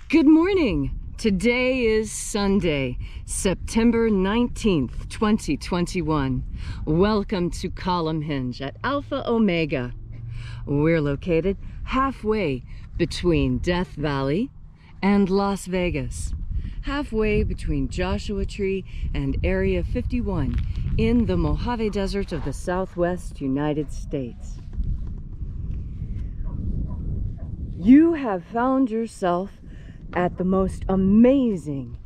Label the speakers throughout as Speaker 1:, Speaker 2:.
Speaker 1: Good morning. Today is Sunday, September 19th, 2021. Welcome to Column Hinge at Alpha Omega. We're located halfway between Death Valley and Las Vegas, halfway between Joshua Tree and Area 51 in the Mojave Desert of the Southwest United States. You have found yourself at the most amazing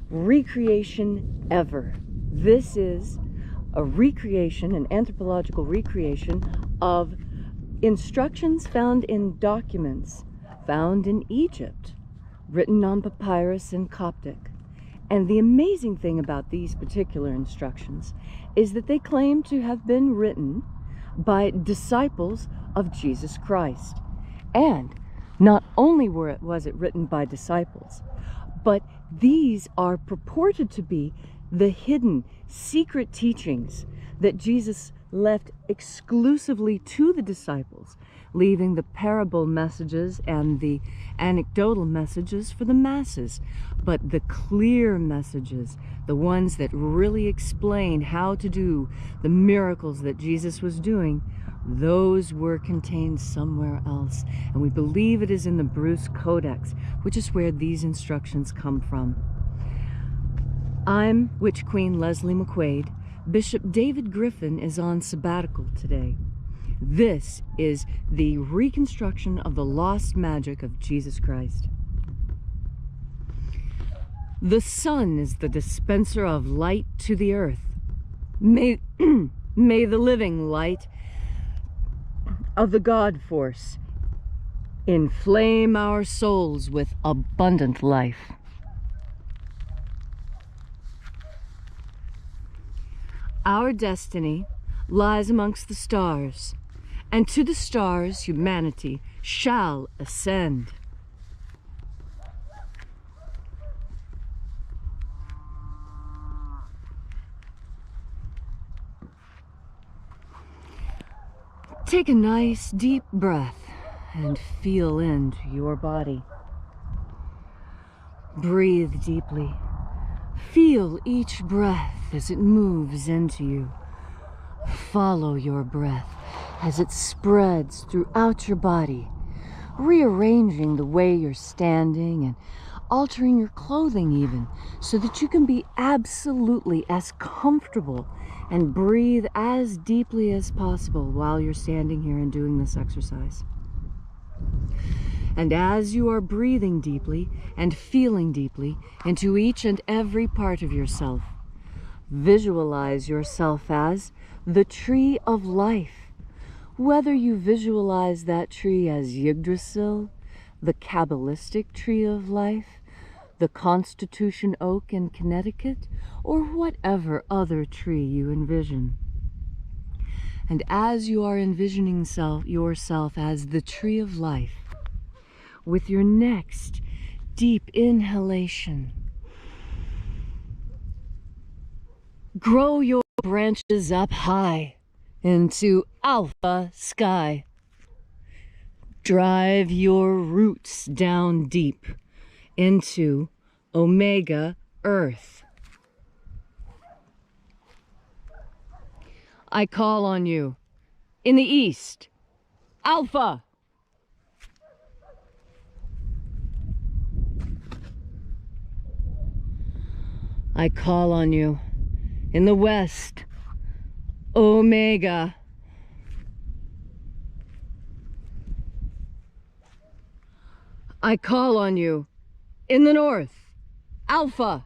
Speaker 1: recreation ever. This is a recreation, an anthropological recreation of instructions found in documents found in Egypt, written on papyrus in Coptic. And the amazing thing about these particular instructions is that they claim to have been written by disciples of Jesus Christ. And not only was it written by disciples, but these are purported to be the hidden, secret teachings that Jesus left exclusively to the disciples, leaving the parable messages and the anecdotal messages for the masses. But the clear messages, the ones that really explain how to do the miracles that Jesus was doing, those were contained somewhere else, and we believe it is in the Bruce Codex, which is where these instructions come from. I'm Witch Queen Leslie McQuade. Bishop David Griffin is on sabbatical today. This is the reconstruction of the lost magic of Jesus Christ. The sun is the dispenser of light to the earth. May the living light of the God force inflame our souls with abundant life. Our destiny lies amongst the stars, and to the stars humanity shall ascend. Take a nice deep breath and feel into your body. Breathe deeply. Feel each breath as it moves into you. Follow your breath as it spreads throughout your body, rearranging the way you're standing and altering your clothing even, so that you can be absolutely as comfortable and breathe as deeply as possible while you're standing here and doing this exercise. And as you are breathing deeply and feeling deeply into each and every part of yourself, visualize yourself as the tree of life. Whether you visualize that tree as Yggdrasil, the Kabbalistic tree of life, the Constitution oak in Connecticut, or whatever other tree you envision. And as you are envisioning yourself as the tree of life, with your next deep inhalation, grow your branches up high into alpha sky. Drive your roots down deep into omega earth. I call on you in the east, alpha. I call on you in the west, omega. I call on you in the north, alpha.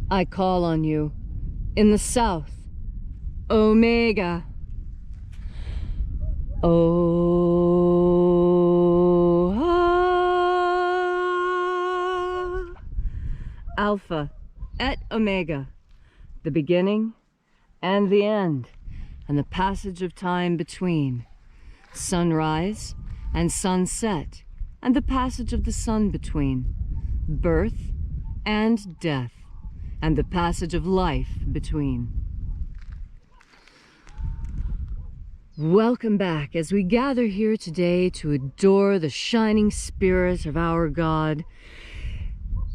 Speaker 1: I call on you in the south, omega. Alpha et omega, the beginning and the end, and the passage of time between, sunrise and sunset, and the passage of the sun between, birth and death, and the passage of life between. Welcome back as we gather here today to adore the shining spirit of our God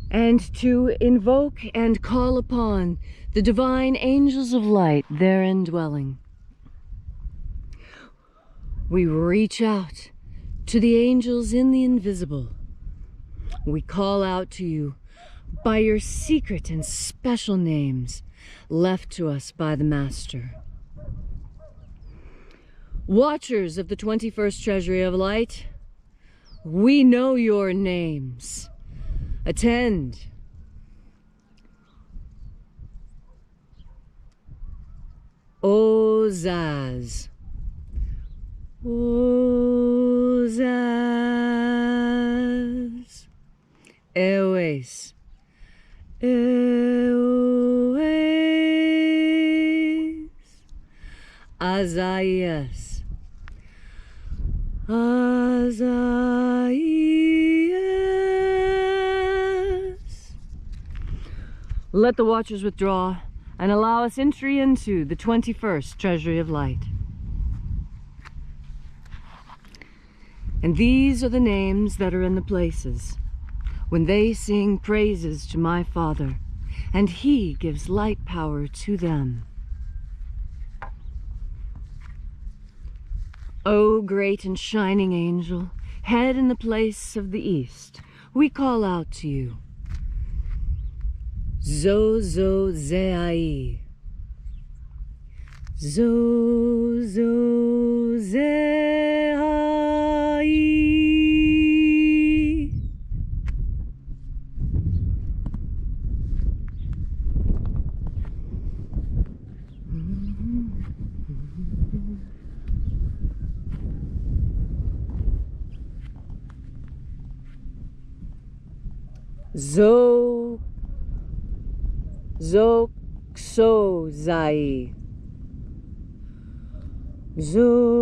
Speaker 1: and to invoke and call upon the divine angels of light therein dwelling. We reach out to the angels in the invisible. We call out to you by your secret and special names left to us by the Master. Watchers of the 21st Treasury of Light, we know your names. Attend. Ozaz. Ozaz. Eoes. Eoes. Azaias. Azaias. Let the watchers withdraw and allow us entry into the 21st Treasury of Light. And these are the names that are in the places when they sing praises to my Father, and He gives light power to them. O great and shining angel, head in the place of the east, we call out to you. Zozozei. Zozozei. Zoxozai. Zochozai.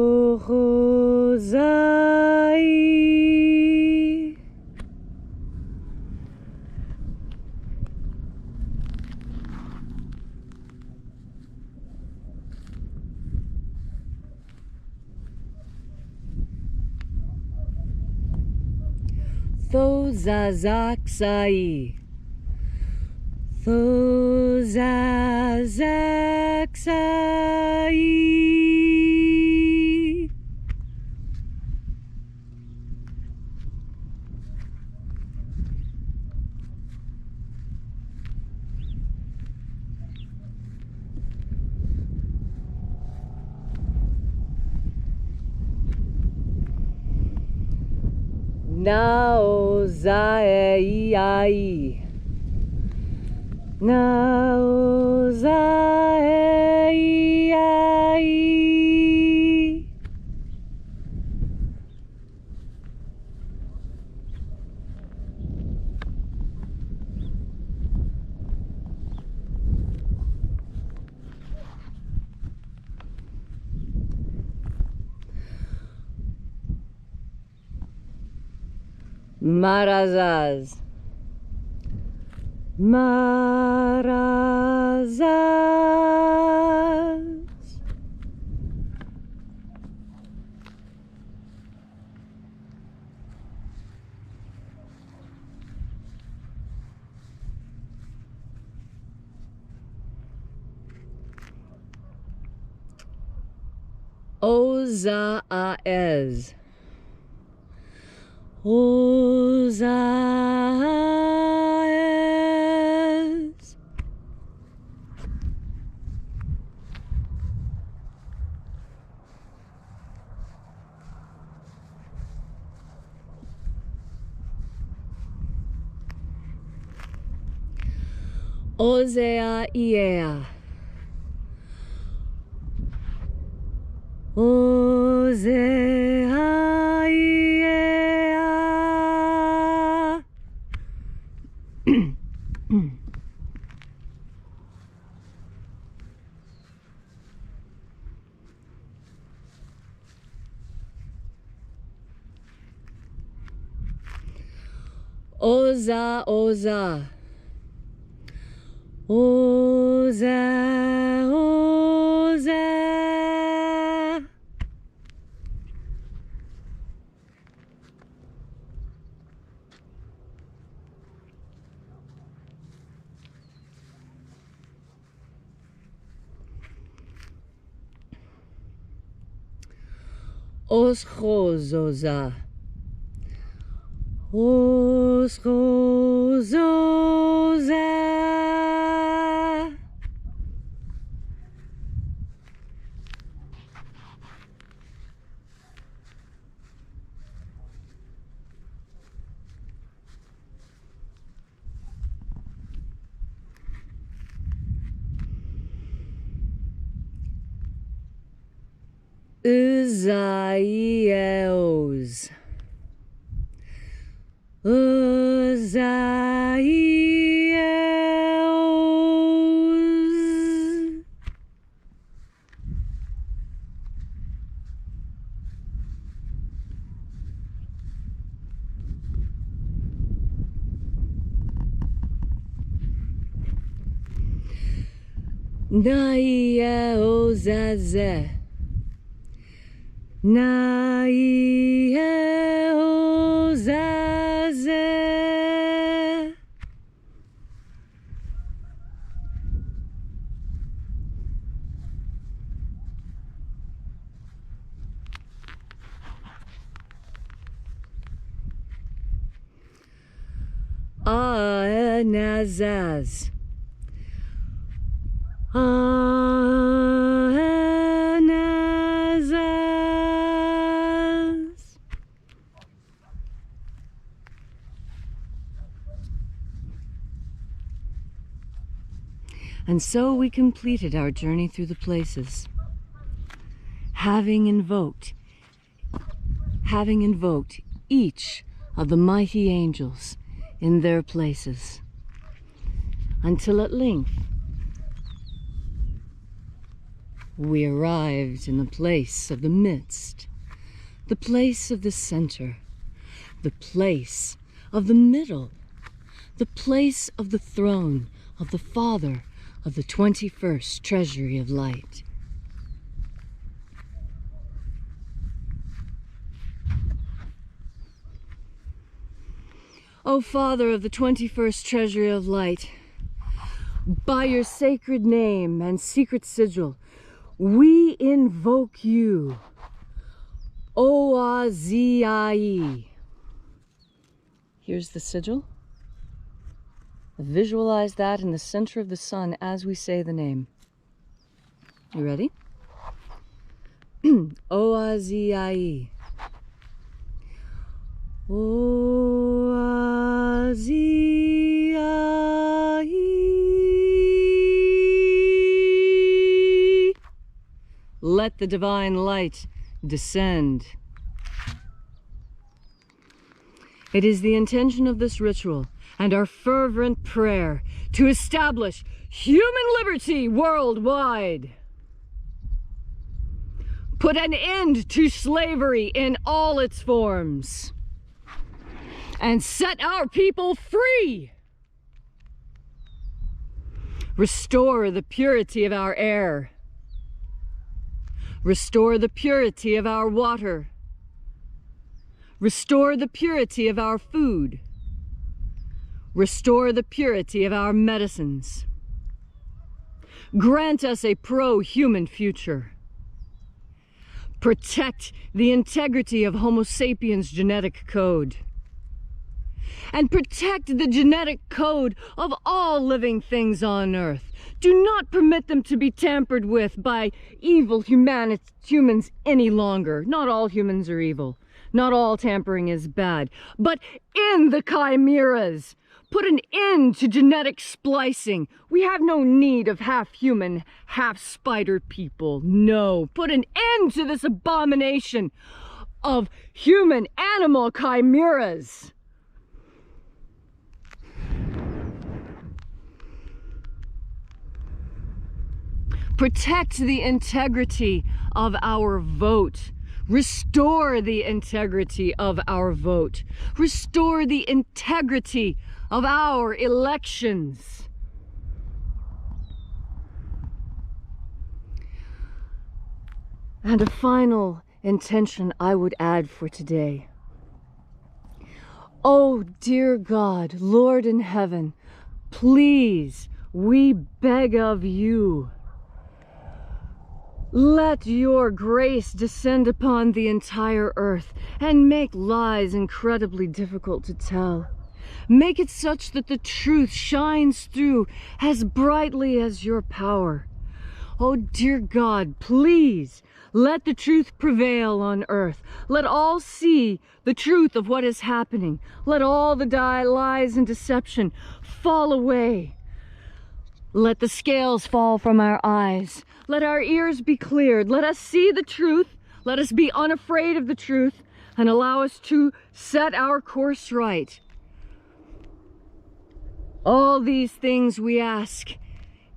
Speaker 1: Thozazaxai. Thozazaxai. Naozai. Naozai. Marazaz. Marazaz. Ozaez. Ozaez. Ozea iea. Ozea iea. Oza, oza. Oza, oza. Oschozoza. Oschozoza. Uzaios. Uzaios. Naieozazeh. Naieozazeh. Aenazaz. Aenazaz. And so we completed our journey through the places, having invoked each of the mighty angels in their places, until at length we arrived in the place of the midst, the place of the center, the place of the middle, the place of the throne of the Father of the 21st Treasury of Light. O Father of the 21st Treasury of Light, by your sacred name and secret sigil, we invoke you, Oazii. Here's the sigil. Visualize that in the center of the sun as we say the name. You ready? Oazii. Oazii. Let the divine light descend. It is the intention of this ritual and our fervent prayer to establish human liberty worldwide. Put an end to slavery in all its forms, and set our people free. Restore the purity of our air. Restore the purity of our water. Restore the purity of our food. Restore the purity of our medicines. Grant us a pro-human future. Protect the integrity of Homo sapiens' genetic code. And protect the genetic code of all living things on Earth. Do not permit them to be tampered with by evil humans any longer. Not all humans are evil. Not all tampering is bad. But in the chimeras, put an end to genetic splicing. We have no need of half-human, half-spider people. No. Put an end to this abomination of human-animal chimeras. Protect the integrity of our vote. Restore the integrity of our vote. Restore the integrity of our elections. And a final intention I would add for today. Oh, dear God, Lord in heaven, please, we beg of you, Let your grace descend upon the entire earth and make lies incredibly difficult to tell. Make it such that the truth shines through as brightly as your power. Oh, dear God, please let the truth prevail on earth. Let all see the truth of what is happening. Let all the lies and deception fall away. Let the scales fall from our eyes. Let our ears be cleared. Let us see the truth. Let us be unafraid of the truth and allow us to set our course right. All these things we ask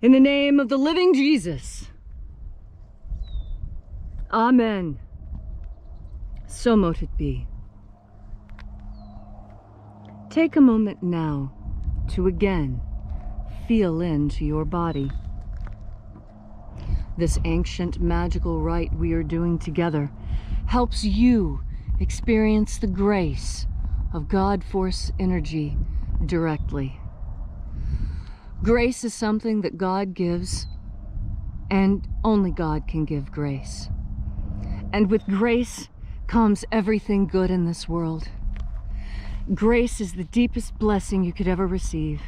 Speaker 1: in the name of the living Jesus. Amen. So mote it be. Take a moment now to again feel into your body. This ancient magical rite we are doing together helps you experience the grace of God Force energy directly. Grace is something that God gives, and only God can give grace. And with grace comes everything good in this world. Grace is the deepest blessing you could ever receive,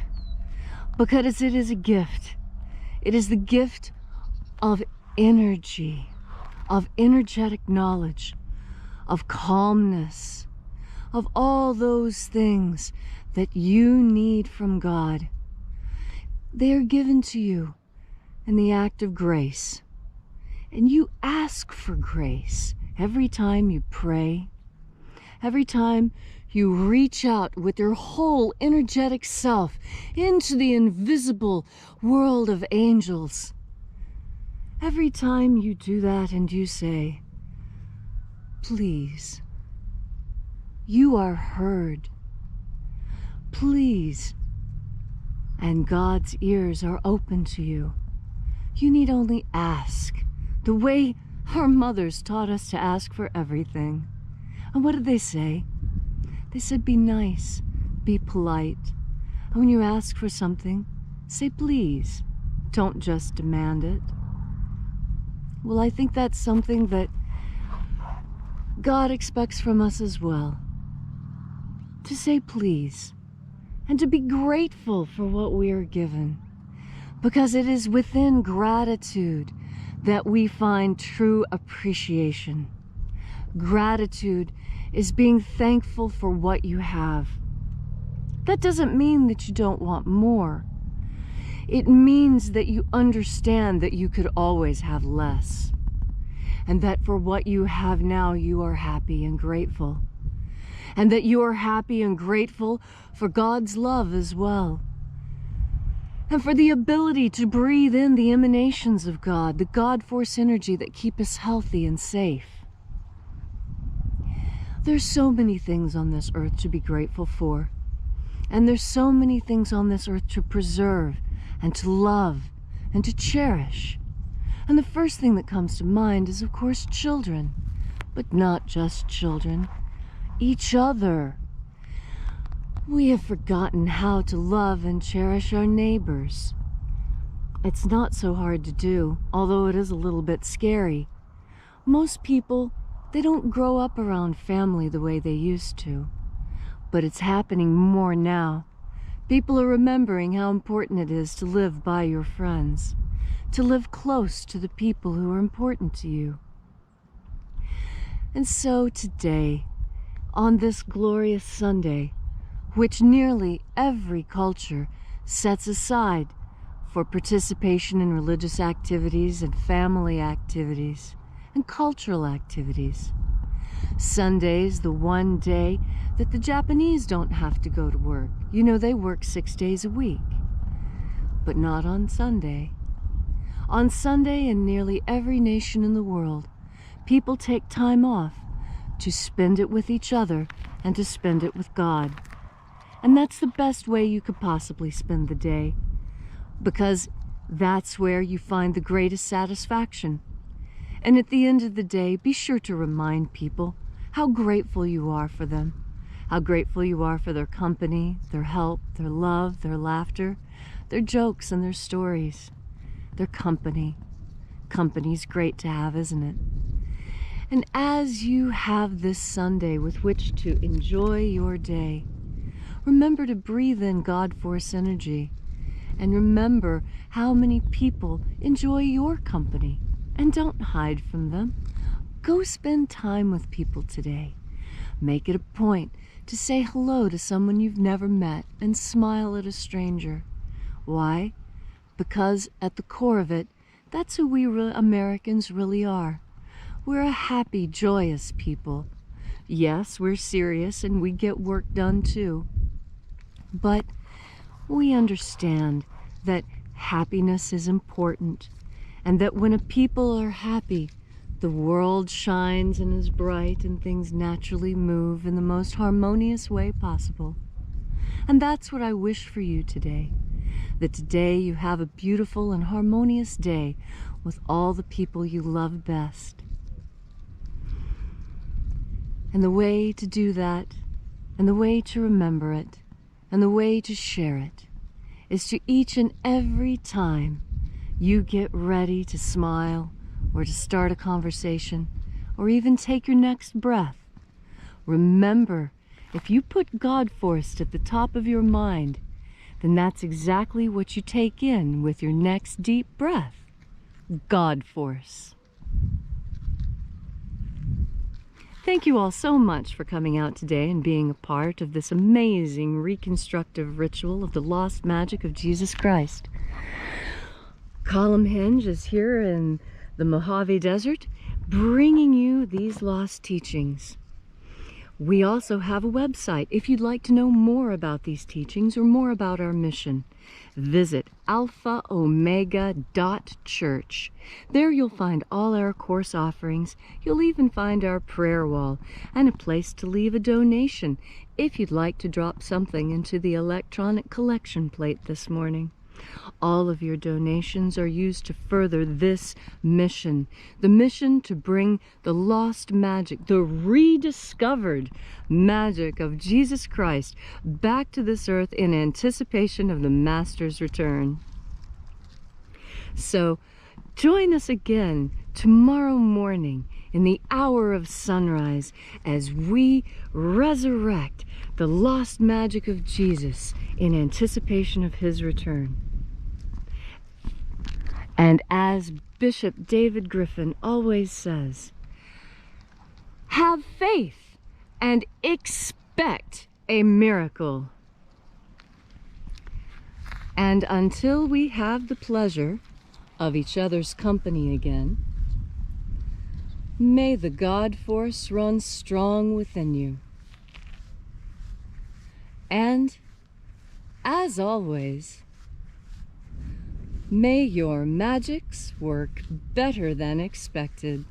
Speaker 1: because it is a gift. It is the gift of energy, of energetic knowledge, of calmness, of all those things that you need from God. They are given to you in the act of grace. And you ask for grace every time you pray, every time you reach out with your whole energetic self into the invisible world of angels. Every time you do that and you say, please, you are heard. Please. And God's ears are open to you. You need only ask, the way our mothers taught us to ask for everything. And what did they say? They said, be nice, be polite. And when you ask for something, say please. Don't just demand it. Well, I think that's something that God expects from us as well. To say please. And to be grateful for what we are given. Because it is within gratitude that we find true appreciation. Gratitude is being thankful for what you have. That doesn't mean that you don't want more. It means that you understand that you could always have less. And that for what you have now, you are happy and grateful. And that you are happy and grateful for God's love as well. And for the ability to breathe in the emanations of God, the God Force energy that keep us healthy and safe. There's so many things on this earth to be grateful for. And there's so many things on this earth to preserve and to love and to cherish. And the first thing that comes to mind is, of course, children. But not just children. Each other. We have forgotten how to love and cherish our neighbors. It's not so hard to do, although it is a little bit scary. Most people, they don't grow up around family the way they used to. But it's happening more now. People are remembering how important it is to live by your friends, to live close to the people who are important to you. And so today, on this glorious Sunday, which nearly every culture sets aside for participation in religious activities and family activities and cultural activities. Sunday's the one day that the Japanese don't have to go to work. You know, they work 6 days a week, but not on Sunday. On Sunday, in nearly every nation in the world, people take time off to spend it with each other and to spend it with God. And that's the best way you could possibly spend the day, because that's where you find the greatest satisfaction. And at the end of the day, be sure to remind people how grateful you are for them, how grateful you are for their company, their help, their love, their laughter, their jokes and their stories, their company. Company's great to have, isn't it? And as you have this Sunday with which to enjoy your day, remember to breathe in God Force energy. And remember how many people enjoy your company. And don't hide from them. Go spend time with people today. Make it a point to say hello to someone you've never met and smile at a stranger. Why? Because at the core of it, that's who we Americans really are. We're a happy, joyous people. Yes, we're serious and we get work done too. But we understand that happiness is important, and that when a people are happy, the world shines and is bright and things naturally move in the most harmonious way possible. And that's what I wish for you today. That today you have a beautiful and harmonious day with all the people you love best. And the way to do that, and the way to remember it, and the way to share it, is to each and every time you get ready to smile, or to start a conversation, or even take your next breath, remember, if you put God Force at the top of your mind, then that's exactly what you take in with your next deep breath. God Force. Thank you all so much for coming out today and being a part of this amazing reconstructive ritual of the lost magic of Jesus Christ. Column Hinge is here in the Mojave Desert, bringing you these lost teachings. We also have a website if you'd like to know more about these teachings or more about our mission. Visit alphaomega.church. There you'll find all our course offerings. You'll even find our prayer wall and a place to leave a donation if you'd like to drop something into the electronic collection plate this morning. All of your donations are used to further this mission, the mission to bring the lost magic, the rediscovered magic of Jesus Christ back to this earth in anticipation of the Master's return. So join us again tomorrow morning in the hour of sunrise as we resurrect the lost magic of Jesus in anticipation of his return. And as Bishop David Griffin always says, have faith and expect a miracle. And until we have the pleasure of each other's company again, may the God Force run strong within you. And, as always, may your magics work better than expected.